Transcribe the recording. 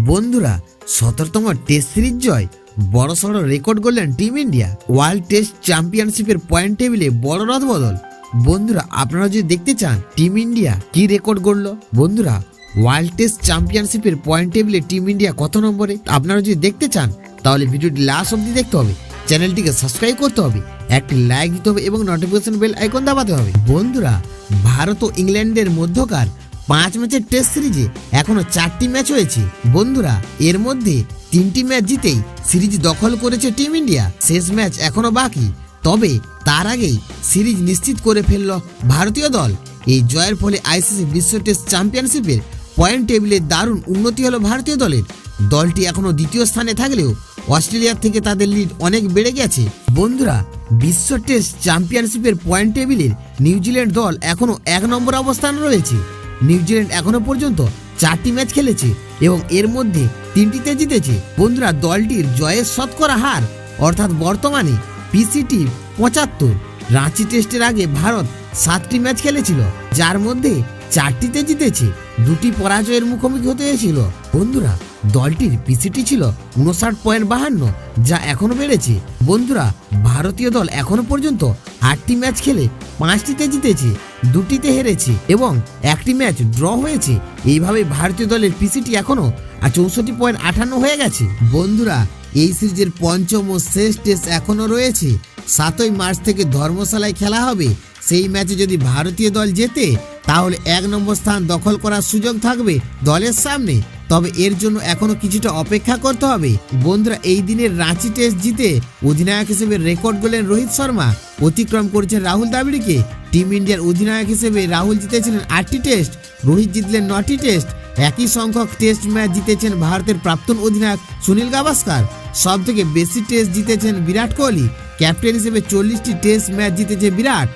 বন্ধুরা ১৭তম test series জয় বড়সড় রেকর্ড করলেন টিম ইন্ডিয়া। ওয়ার্ল্ড টেস্ট চ্যাম্পিয়নশিপের পয়েন্ট টেবিলে বড় রদবদল। বন্ধুরা আপনারা যদি দেখতে চান টিম ইন্ডিয়া কি রেকর্ড করলো, বন্ধুরা ওয়ার্ল্ড টেস্ট চ্যাম্পিয়নশিপের পয়েন্ট টেবিলে টিম ইন্ডিয়া কত নম্বরে, আপনারা যদি দেখতে চান তাহলে ভিডিওটি লাস্ট অবধি দেখতে হবে, চ্যানেলটিকে সাবস্ক্রাইব করতে হবে, একটি লাইক দিতে হবে এবং নোটিফিকেশন বেল আইকন দাবাতে হবে। বন্ধুরা ভারত ও ইংল্যান্ডের মধ্যকার 5 ম্যাচের টেস্ট সিরিজে এখনো 4টি ম্যাচ হয়েছে। বন্ধুরা এর মধ্যে 3টি ম্যাচ জিতেই সিরিজ দখল করেছে টিম ইন্ডিয়া। শেষ ম্যাচ এখনো বাকি, তবে তার আগেই সিরিজ নিশ্চিত করে ফেলল ভারতীয় দল। এই জয়ের ফলে আইসিসি বিশ্ব টেস্ট চ্যাম্পিয়নশিপের পয়েন্ট টেবিলে দারুণ উন্নতি হলো ভারতীয় দলের। দলটি এখনো দ্বিতীয় স্থানে থাকলেও অস্ট্রেলিয়ার থেকে তাদের লিড অনেক বেড়ে গেছে। বন্ধুরা বিশ্ব টেস্ট চ্যাম্পিয়নশিপের পয়েন্ট টেবিলের নিউজিল্যান্ড দল এখনো 1 নম্বর অবস্থানে রয়েছে। নিউজিল্যান্ড এখনো পর্যন্ত 4টি ম্যাচ খেলেছে এবং এর মধ্যে 3টিতে জিতেছে। বন্ধুরা দলটির জয়ের শতকরা হার অর্থাৎ বর্তমানে পিসিটি 75। রাঁচি টেস্টের আগে ভারত 7টি ম্যাচ খেলেছিল, যার মধ্যে 4টিতে জিতেছে, 2টি পরাজয়ের মুখোমুখি হতে হয়েছিল। বন্ধুরা দলটির পিসিটি ছিল 59.52, যা এখনো বেড়েছে। বন্ধুরা ভারতীয় দল এখনো পর্যন্ত 8টি ম্যাচ খেলে 5টিতে জিতেছে, 2টিতে হেরেছে এবং 1টি ম্যাচ ড্র হয়েছে। এইভাবে ভারতীয় দলের পিসিটি এখনো 64.58 হয়ে গেছে। বন্ধুরা এই সিরিজের পঞ্চম ও শেষ টেস্ট এখনো রয়েছে। 7ই মার্চ থেকে ধর্মশালায় খেলা হবে। সেই ম্যাচে যদি ভারতীয় দল জেতে তাহলে 1 নম্বর স্থান দখল করার সুযোগ থাকবে দলের সামনে। তবে এর জন্য এখনো কিছুটা অপেক্ষা করতে হবে। বন্ধুরা এই দিনের রাঁচি টেস্ট জিতে অধিনায়ক হিসেবে রেকর্ড করলেন রোহিত শর্মা, অতিক্রম করেছেন রাহুল দ্রাবিড়কে। টিম ইন্ডিয়ার অধিনায়ক হিসেবে রাহুল জিতেছিলেন 8টি টেস্ট, রোহিত জিতলেন 9টি টেস্ট। একই সংখ্যক টেস্ট ম্যাচ জিতেছেন ভারতের প্রাক্তন অধিনায়ক সুনীল গাভাস্কার। সব থেকে বেশি টেস্ট জিতেছেন বিরাট কোহলি, ক্যাপ্টেন হিসেবে 40টি টেস্ট ম্যাচ জিতেছে বিরাট।